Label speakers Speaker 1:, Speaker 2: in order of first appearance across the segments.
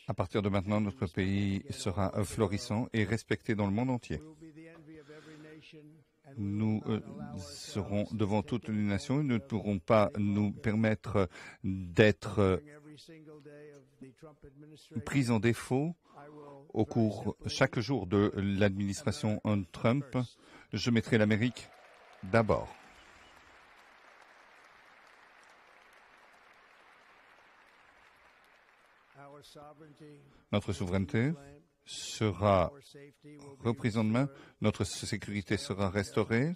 Speaker 1: À partir de maintenant, notre pays sera florissant et respecté dans le monde entier. Nous serons devant toutes les nations et nous ne pourrons pas nous permettre d'être pris en défaut au cours chaque jour de l'administration Trump. Je mettrai l'Amérique d'abord. Notre souveraineté sera reprise en main, notre sécurité sera restaurée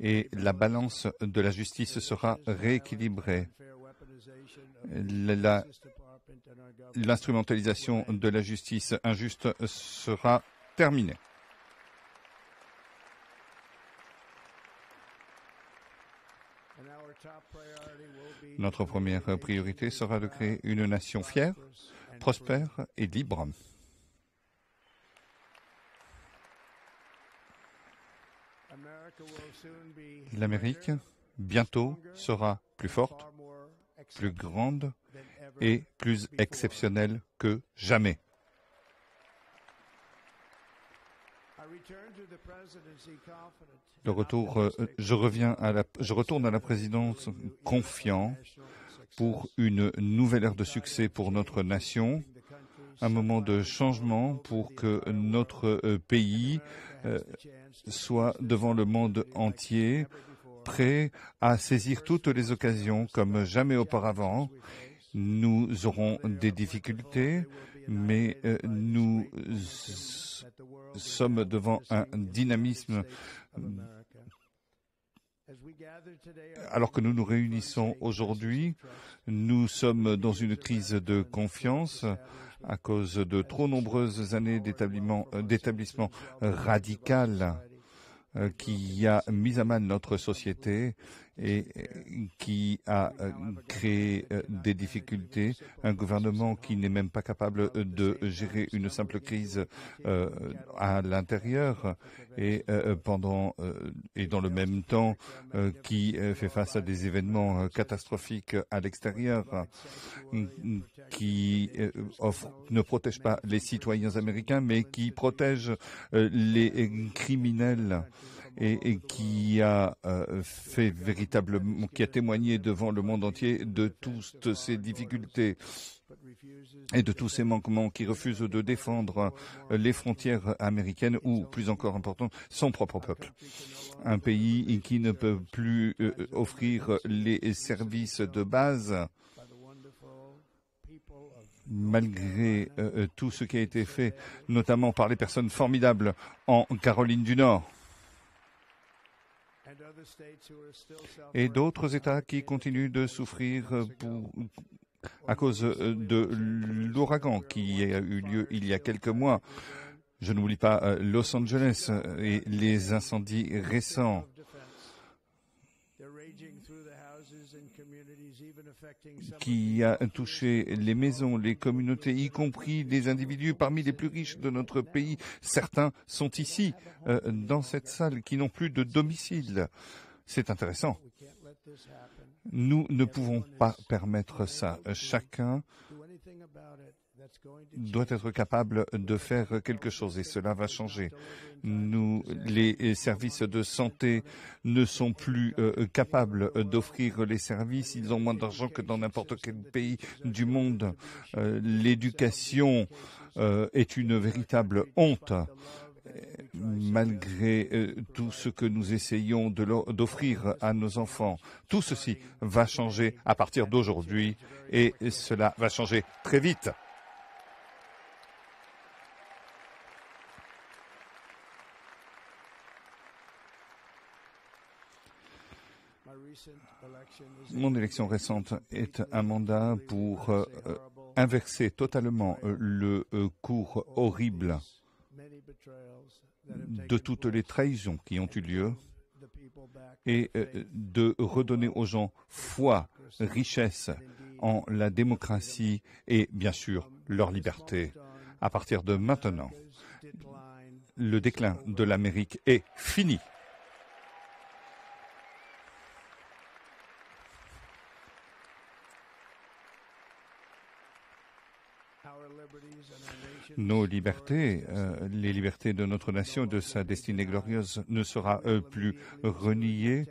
Speaker 1: et la balance de la justice sera rééquilibrée. L'instrumentalisation de la justice injuste sera terminée. Notre première priorité sera de créer une nation fière, prospère et libre. L'Amérique, bientôt, sera plus forte, plus grande et plus exceptionnelle que jamais. Je retourne à la présidence confiant pour une nouvelle ère de succès pour notre nation, un moment de changement pour que notre pays soit devant le monde entier, prêt à saisir toutes les occasions comme jamais auparavant. Nous aurons des difficultés, mais nous sommes devant un dynamisme. Alors que nous nous réunissons aujourd'hui, nous sommes dans une crise de confiance à cause de trop nombreuses années d'établissement radical qui a mis à mal notre société et qui a créé des difficultés. Un gouvernement qui n'est même pas capable de gérer une simple crise à l'intérieur et dans le même temps qui fait face à des événements catastrophiques à l'extérieur, qui ne protège pas les citoyens américains, mais qui protège les criminels. Et qui a qui a témoigné devant le monde entier de toutes ces difficultés et de tous ces manquements, qui refusent de défendre les frontières américaines ou, plus encore important, son propre peuple. Un pays qui ne peut plus offrir les services de base malgré tout ce qui a été fait, notamment par les personnes formidables en Caroline du Nord. Et d'autres États qui continuent de souffrir à cause de l'ouragan qui a eu lieu il y a quelques mois. Je n'oublie pas Los Angeles et les incendies récents qui a touché les maisons, les communautés, y compris les individus parmi les plus riches de notre pays. Certains sont ici, dans cette salle, qui n'ont plus de domicile. C'est intéressant. Nous ne pouvons pas permettre ça. Chacun doit être capable de faire quelque chose et cela va changer. Les services de santé ne sont plus capables d'offrir les services. Ils ont moins d'argent que dans n'importe quel pays du monde. L'éducation est une véritable honte. Malgré tout ce que nous essayons d'offrir à nos enfants, tout ceci va changer à partir d'aujourd'hui et cela va changer très vite. Mon élection récente est un mandat pour inverser totalement le cours horrible de toutes les trahisons qui ont eu lieu et de redonner aux gens foi, richesse en la démocratie et bien sûr leur liberté. À partir de maintenant, le déclin de l'Amérique est fini. Nos libertés, les libertés de notre nation et de sa destinée glorieuse ne sera plus reniée.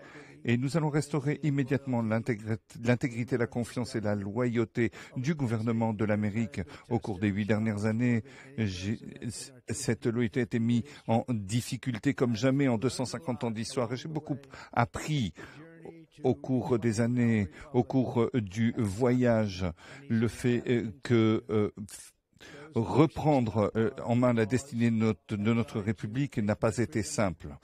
Speaker 1: Et nous allons restaurer immédiatement l'intégrité, la confiance et la loyauté du gouvernement de l'Amérique. Au cours des 8 dernières années, cette loyauté a été mise en difficulté comme jamais en 250 ans d'histoire. Et j'ai beaucoup appris au cours des années, au cours du voyage, le fait que reprendre en main la destinée de notre République n'a pas été simple.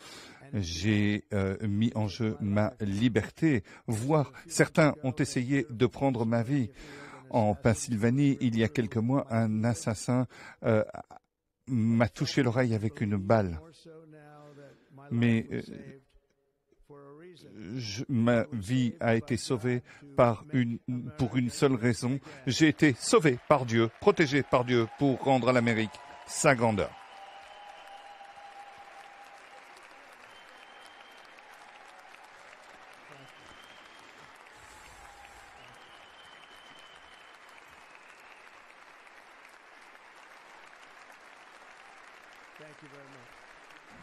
Speaker 1: J'ai mis en jeu ma liberté, voire certains ont essayé de prendre ma vie. En Pennsylvanie, il y a quelques mois, un assassin m'a touché l'oreille avec une balle. Mais ma vie a été sauvée pour une seule raison. J'ai été sauvé par Dieu, protégé par Dieu pour rendre à l'Amérique sa grandeur.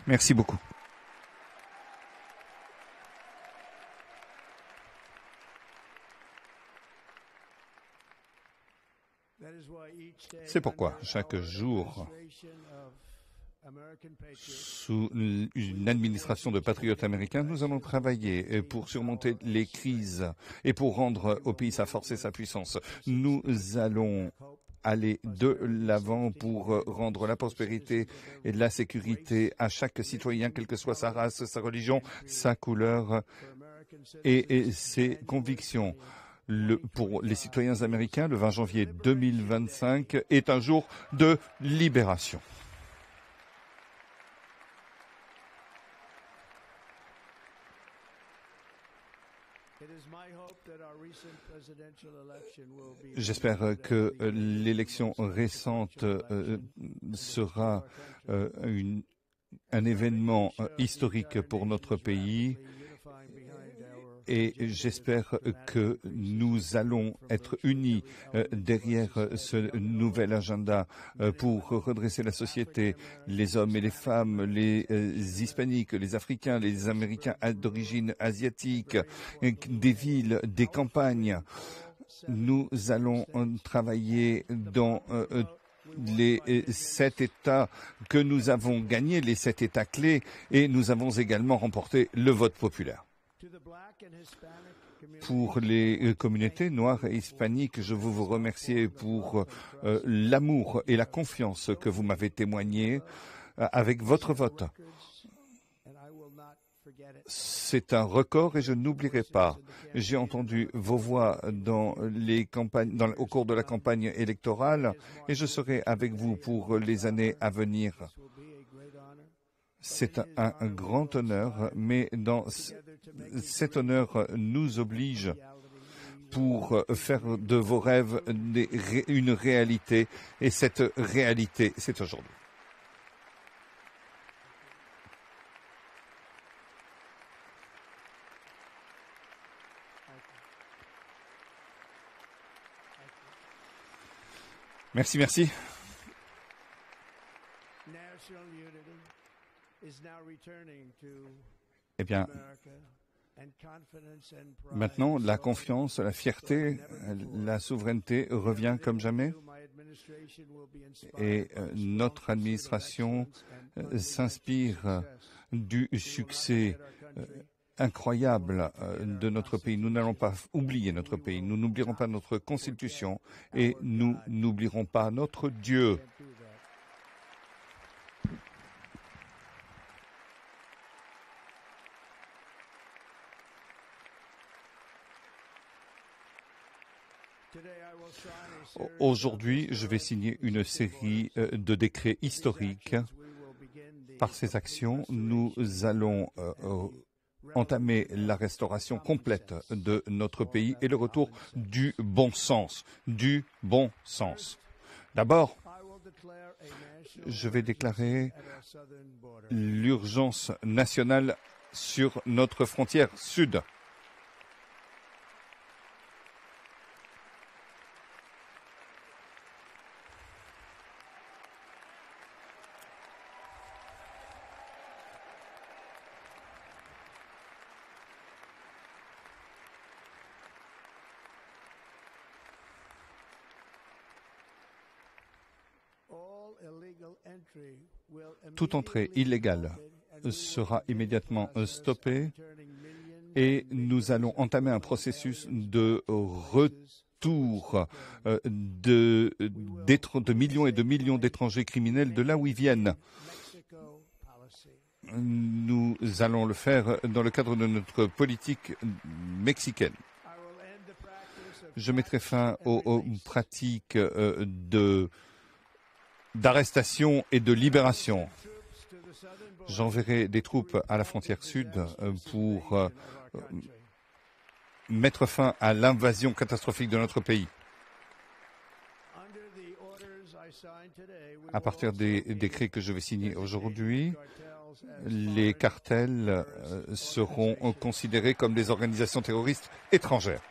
Speaker 1: Merci beaucoup. C'est pourquoi chaque jour, sous une administration de patriotes américains, nous allons travailler pour surmonter les crises et pour rendre au pays sa force et sa puissance. Nous allons aller de l'avant pour rendre la prospérité et la sécurité à chaque citoyen, quelle que soit sa race, sa religion, sa couleur et ses convictions. Pour les citoyens américains, le 20 janvier 2025 est un jour de libération. J'espère que l'élection récente sera un événement historique pour notre pays. Et j'espère que nous allons être unis derrière ce nouvel agenda pour redresser la société, les hommes et les femmes, les hispaniques, les africains, les américains d'origine asiatique, des villes, des campagnes. Nous allons travailler dans les 7 États que nous avons gagnés, les 7 États clés, et nous avons également remporté le vote populaire. Pour les communautés noires et hispaniques, je veux vous remercier pour l'amour et la confiance que vous m'avez témoigné avec votre vote. C'est un record et je n'oublierai pas. J'ai entendu vos voix au cours de la campagne électorale et je serai avec vous pour les années à venir. C'est un grand honneur, mais cet honneur nous oblige pour faire de vos rêves une réalité, et cette réalité, c'est aujourd'hui. Merci, merci. Eh bien, maintenant, la confiance, la fierté, la souveraineté revient comme jamais. Et notre administration s'inspire du succès incroyable de notre pays. Nous n'allons pas oublier notre pays. Nous n'oublierons pas notre Constitution et nous n'oublierons pas notre Dieu. Aujourd'hui, je vais signer une série de décrets historiques. Par ces actions, nous allons entamer la restauration complète de notre pays et le retour du bon sens. Du bon sens. D'abord, je vais déclarer l'urgence nationale sur notre frontière sud. Toute entrée illégale sera immédiatement stoppée et nous allons entamer un processus de retour de millions et de millions d'étrangers criminels de là où ils viennent. Nous allons le faire dans le cadre de notre politique mexicaine. Je mettrai fin aux pratiques d'arrestation et de libération. J'enverrai des troupes à la frontière sud pour mettre fin à l'invasion catastrophique de notre pays. À partir des décrets que je vais signer aujourd'hui, les cartels seront considérés comme des organisations terroristes étrangères.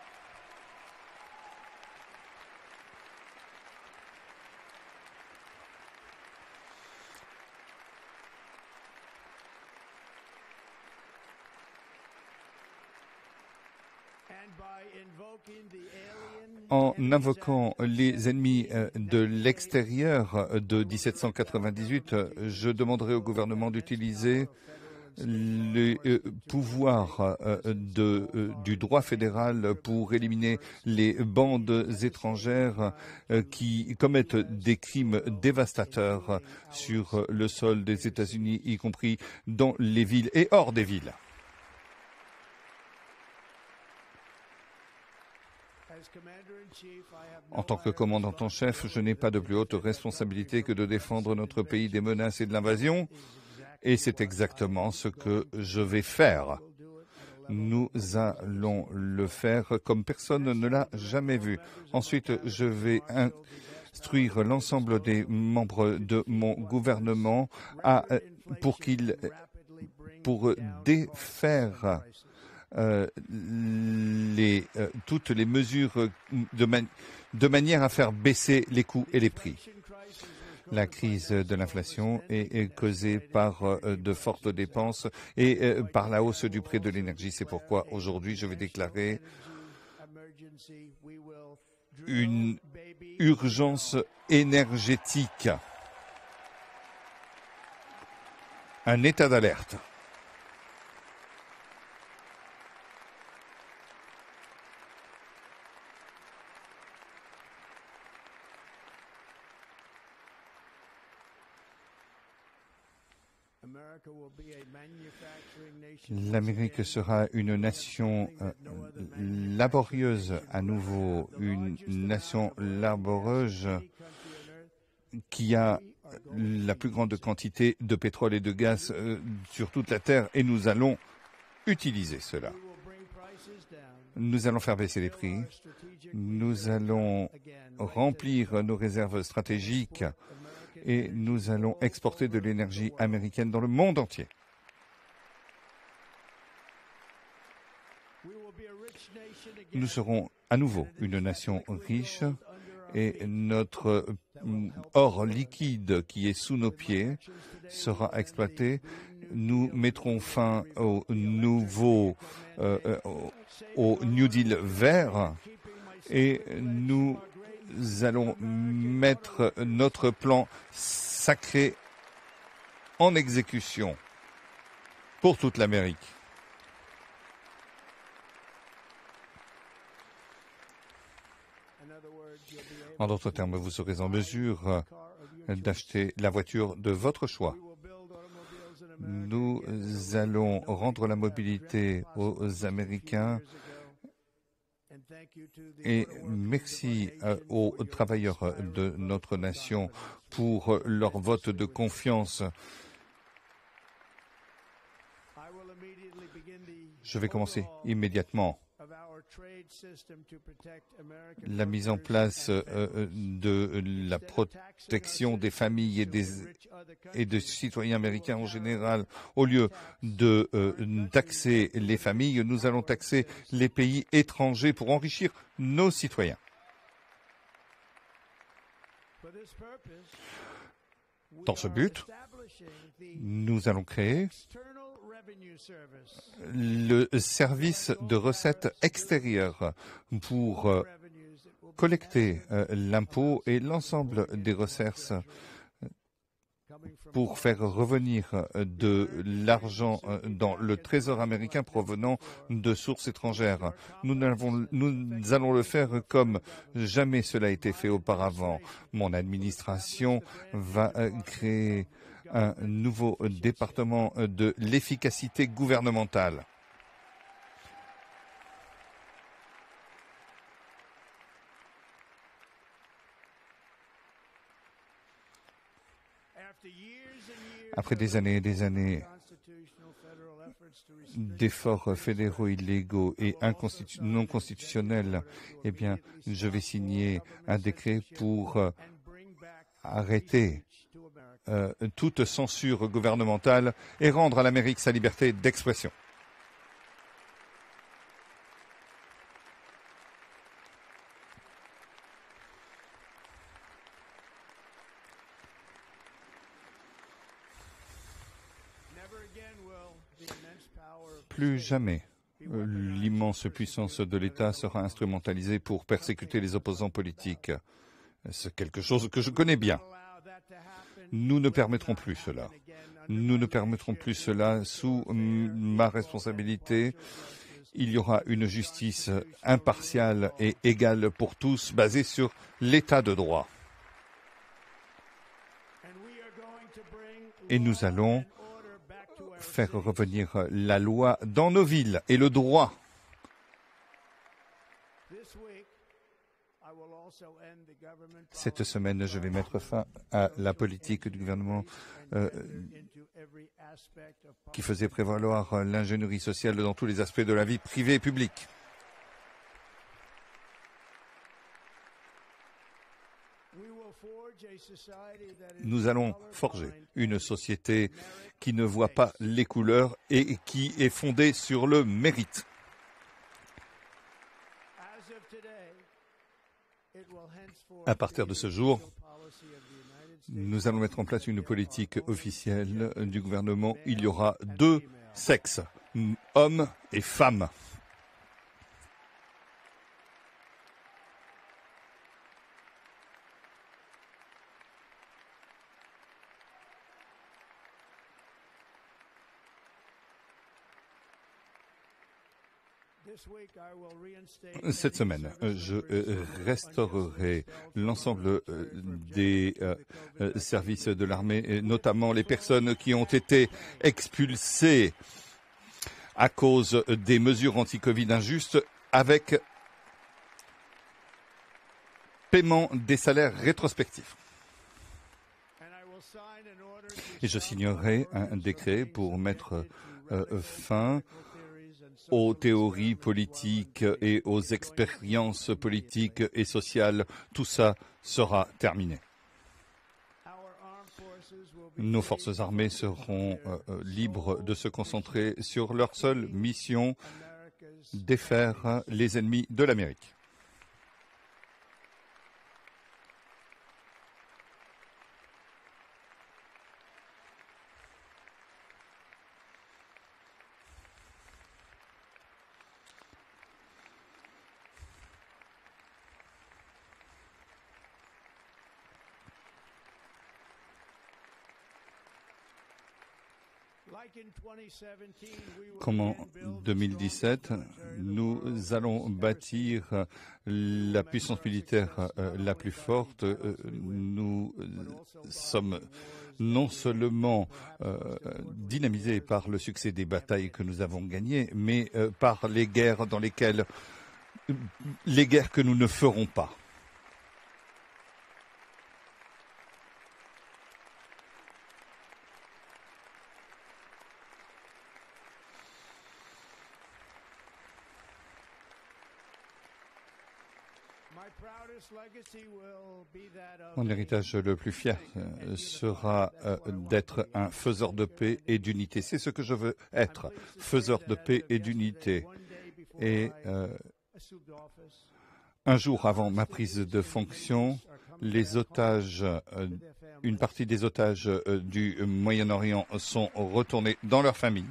Speaker 1: En invoquant les ennemis de l'extérieur de 1798, je demanderai au gouvernement d'utiliser les pouvoirs du droit fédéral pour éliminer les bandes étrangères qui commettent des crimes dévastateurs sur le sol des États-Unis, y compris dans les villes et hors des villes. En tant que commandant en chef, je n'ai pas de plus haute responsabilité que de défendre notre pays des menaces et de l'invasion, et c'est exactement ce que je vais faire. Nous allons le faire comme personne ne l'a jamais vu. Ensuite, je vais instruire l'ensemble des membres de mon gouvernement pour défaire toutes les mesures de manière à faire baisser les coûts et les prix. La crise de l'inflation est causée par de fortes dépenses et par la hausse du prix de l'énergie. C'est pourquoi aujourd'hui je vais déclarer une urgence énergétique, un état d'alerte. L'Amérique sera une nation laborieuse, à nouveau une nation laborieuse qui a la plus grande quantité de pétrole et de gaz sur toute la Terre, et nous allons utiliser cela. Nous allons faire baisser les prix, nous allons remplir nos réserves stratégiques et nous allons exporter de l'énergie américaine dans le monde entier. Nous serons à nouveau une nation riche et notre or liquide qui est sous nos pieds sera exploité. Nous mettrons fin au New Deal vert et nous allons mettre notre plan sacré en exécution pour toute l'Amérique. En d'autres termes, vous serez en mesure d'acheter la voiture de votre choix. Nous allons rendre la mobilité aux Américains et merci aux travailleurs de notre nation pour leur vote de confiance. Je vais commencer immédiatement la mise en place de la protection des familles et des citoyens américains en général. Au lieu de taxer les familles, nous allons taxer les pays étrangers pour enrichir nos citoyens. Dans ce but, nous allons créer le service de recettes extérieures pour collecter l'impôt et l'ensemble des recettes pour faire revenir de l'argent dans le Trésor américain provenant de sources étrangères. Nous allons le faire comme jamais cela a été fait auparavant. Mon administration va créer un nouveau département de l'efficacité gouvernementale. Après des années et des années d'efforts fédéraux illégaux et non constitutionnels, eh bien, je vais signer un décret pour arrêter toute censure gouvernementale et rendre à l'Amérique sa liberté d'expression. Plus jamais l'immense puissance de l'État sera instrumentalisée pour persécuter les opposants politiques. C'est quelque chose que je connais bien. Nous ne permettrons plus cela. Nous ne permettrons plus cela sous ma responsabilité. Il y aura une justice impartiale et égale pour tous, basée sur l'état de droit. Et nous allons faire revenir la loi dans nos villes et le droit. Cette semaine, je vais mettre fin à la politique du gouvernement qui faisait prévaloir l'ingénierie sociale dans tous les aspects de la vie privée et publique. Nous allons forger une société qui ne voit pas les couleurs et qui est fondée sur le mérite. À partir de ce jour, nous allons mettre en place une politique officielle du gouvernement. Il y aura 2 sexes, hommes et femmes. Cette semaine, je restaurerai l'ensemble des services de l'armée, notamment les personnes qui ont été expulsées à cause des mesures anti-Covid injustes, avec paiement des salaires rétrospectifs. Et je signerai un décret pour mettre fin aux théories politiques et aux expériences politiques et sociales. Tout ça sera terminé. Nos forces armées seront libres de se concentrer sur leur seule mission, défaire les ennemis de l'Amérique. Comme en 2017, nous allons bâtir la puissance militaire la plus forte. Nous sommes non seulement dynamisés par le succès des batailles que nous avons gagnées, mais par les guerres que nous ne ferons pas. Mon héritage le plus fier sera d'être un faiseur de paix et d'unité. C'est ce que je veux être, faiseur de paix et d'unité. Et un jour avant ma prise de fonction, les otages, une partie des otages du Moyen-Orient sont retournés dans leurs familles.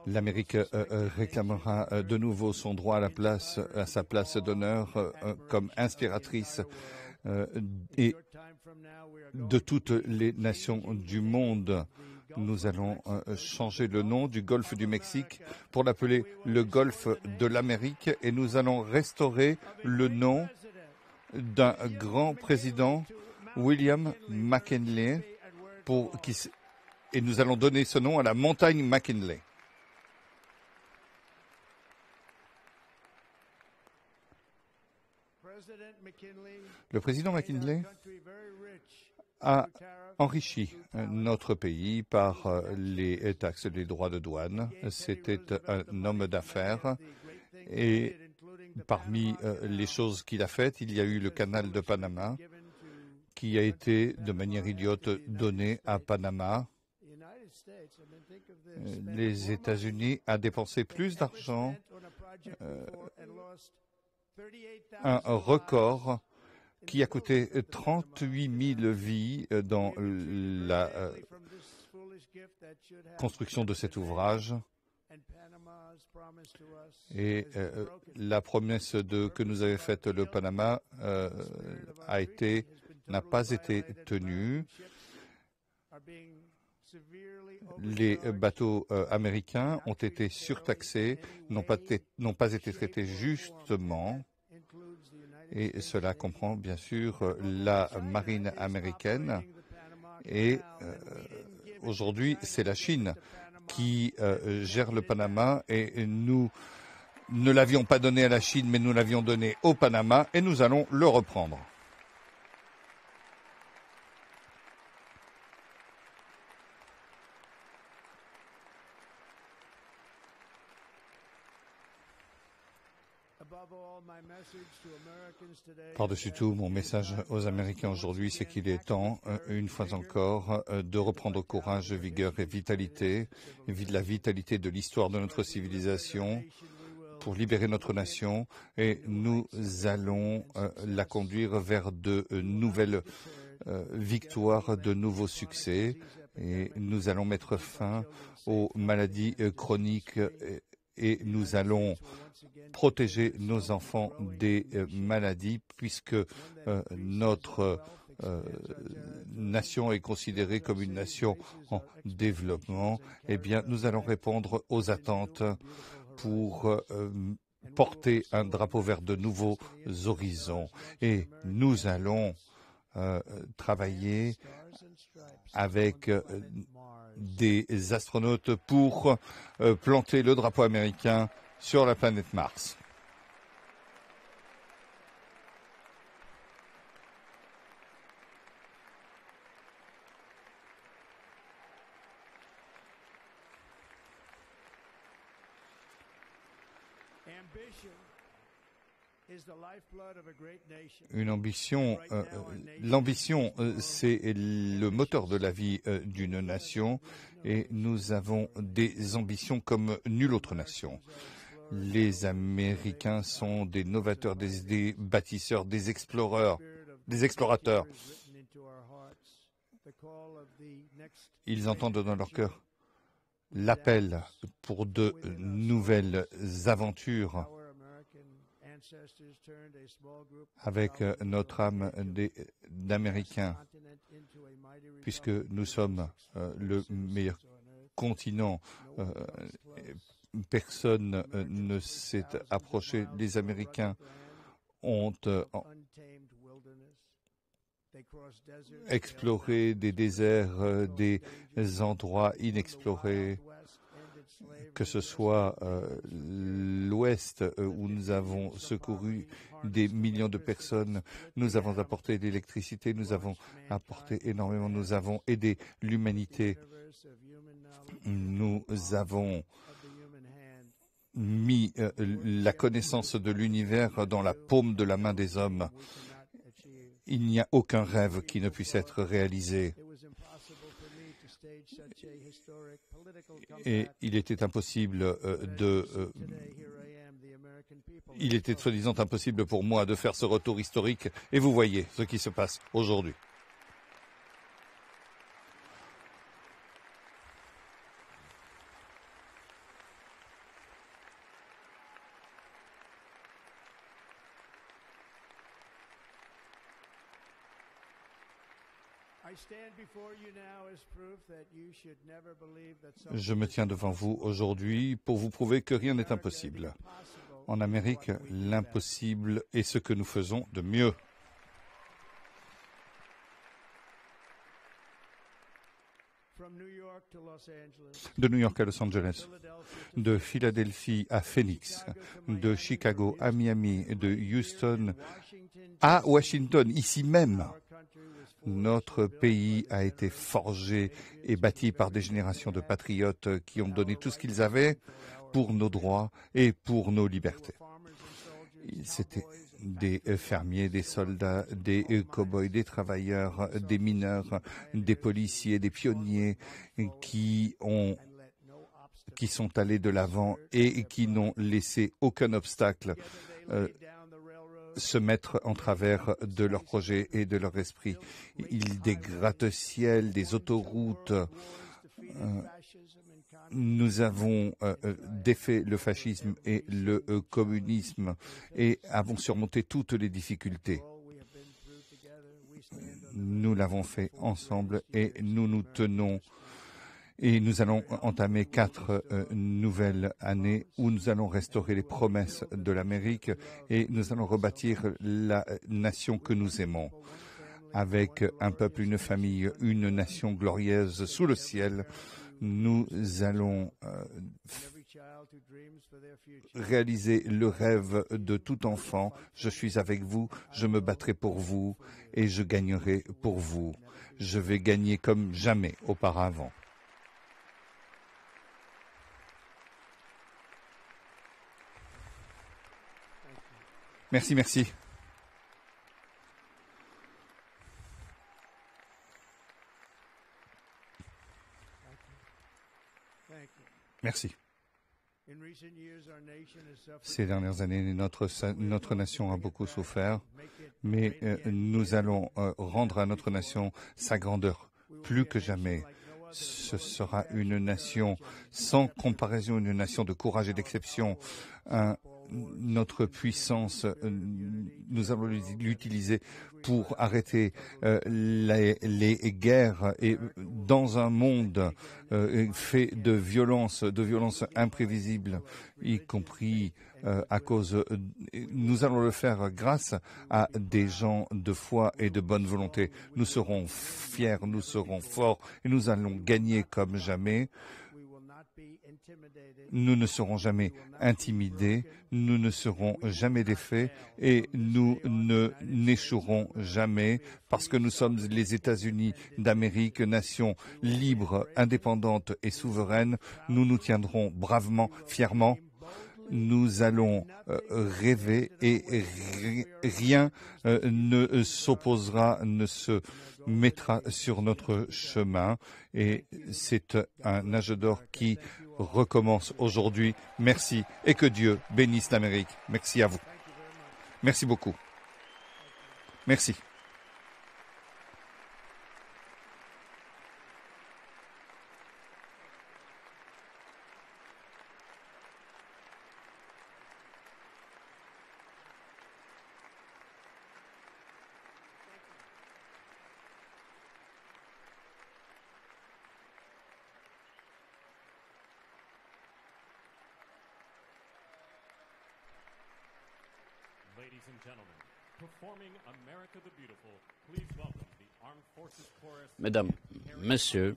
Speaker 1: L'Amérique réclamera de nouveau son droit à sa place d'honneur comme inspiratrice et de toutes les nations du monde. Nous allons changer le nom du golfe du Mexique pour l'appeler le golfe de l'Amérique et nous allons restaurer le nom d'un grand président, William McKinley, et nous allons donner ce nom à la montagne McKinley. Le président McKinley a enrichi notre pays par les taxes et les droits de douane. C'était un homme d'affaires et parmi les choses qu'il a faites, il y a eu le canal de Panama qui a été de manière idiote donné à Panama. Les États-Unis ont dépensé plus d'argent, un record qui a coûté 38 000 vies dans la construction de cet ouvrage. Et la promesse que nous avait faite le Panama n'a pas été tenue. Les bateaux américains ont été surtaxés, n'ont pas été traités justement. Et cela comprend bien sûr la marine américaine. Et aujourd'hui, c'est la Chine qui gère le Panama. Et nous ne l'avions pas donné à la Chine, mais nous l'avions donné au Panama. Et nous allons le reprendre. Par-dessus tout, mon message aux Américains aujourd'hui, c'est qu'il est temps, une fois encore, de reprendre courage, vigueur et vitalité, la vitalité de l'histoire de notre civilisation, pour libérer notre nation, et nous allons la conduire vers de nouvelles victoires, de nouveaux succès, et nous allons mettre fin aux maladies chroniques et nous allons protéger nos enfants des maladies puisque notre nation est considérée comme une nation en développement. Eh bien, nous allons répondre aux attentes pour porter un drapeau vers de nouveaux horizons. Et nous allons travailler avec des astronautes pour planter le drapeau américain sur la planète Mars. L'ambition, c'est le moteur de la vie d'une nation et nous avons des ambitions comme nulle autre nation. Les Américains sont des novateurs, des bâtisseurs, des explorateurs. Ils entendent dans leur cœur l'appel pour de nouvelles aventures. Avec notre âme d'Américains, puisque nous sommes le meilleur continent. Personne ne s'est approché. Les Américains ont exploré des déserts, des endroits inexplorés, que ce soit l'Ouest où nous avons secouru des millions de personnes, nous avons apporté de l'électricité, nous avons apporté énormément, nous avons aidé l'humanité, nous avons mis la connaissance de l'univers dans la paume de la main des hommes. Il n'y a aucun rêve qui ne puisse être réalisé. Et il était impossible il était soi-disant impossible pour moi de faire ce retour historique, et vous voyez ce qui se passe aujourd'hui. Je me tiens devant vous aujourd'hui pour vous prouver que rien n'est impossible. En Amérique, l'impossible est ce que nous faisons de mieux. De New York à Los Angeles, de Philadelphie à Phoenix, de Chicago à Miami, de Houston à Washington, ici même. Notre pays a été forgé et bâti par des générations de patriotes qui ont donné tout ce qu'ils avaient pour nos droits et pour nos libertés. C'était des fermiers, des soldats, des cow-boys, des travailleurs, des mineurs, des policiers, des pionniers qui sont allés de l'avant et qui n'ont laissé aucun obstacle se mettre en travers de leur projet et de leur esprit. Des gratte-ciels, des autoroutes. Nous avons défait le fascisme et le communisme et avons surmonté toutes les difficultés. Nous l'avons fait ensemble et nous nous tenons. Et nous allons entamer 4 nouvelles années où nous allons restaurer les promesses de l'Amérique et nous allons rebâtir la nation que nous aimons. Avec un peuple, une famille, une nation glorieuse sous le ciel, nous allons réaliser le rêve de tout enfant. Je suis avec vous, je me battrai pour vous et je gagnerai pour vous. Je vais gagner comme jamais auparavant. Merci, merci. Merci. Ces dernières années, notre nation a beaucoup souffert, mais nous allons rendre à notre nation sa grandeur plus que jamais. Ce sera une nation sans comparaison, une nation de courage et d'exception. Notre puissance, nous allons l'utiliser pour arrêter les guerres et dans un monde fait de violence imprévisibles, y compris à cause. Nous allons le faire grâce à des gens de foi et de bonne volonté. Nous serons fiers, nous serons forts et nous allons gagner comme jamais. Nous ne serons jamais intimidés, nous ne serons jamais défaits et nous n'échouerons jamais parce que nous sommes les États-Unis d'Amérique, nation libre, indépendante et souveraine. Nous nous tiendrons bravement, fièrement. Nous allons rêver et rien ne s'opposera, ne se mettra sur notre chemin. Et c'est un âge d'or qui recommence aujourd'hui. Merci et que Dieu bénisse l'Amérique. Merci à vous. Merci beaucoup. Merci.
Speaker 2: Ladies and gentlemen, performing America the Beautiful, please welcome the Armed Forces Chorus. Mesdames, Messieurs,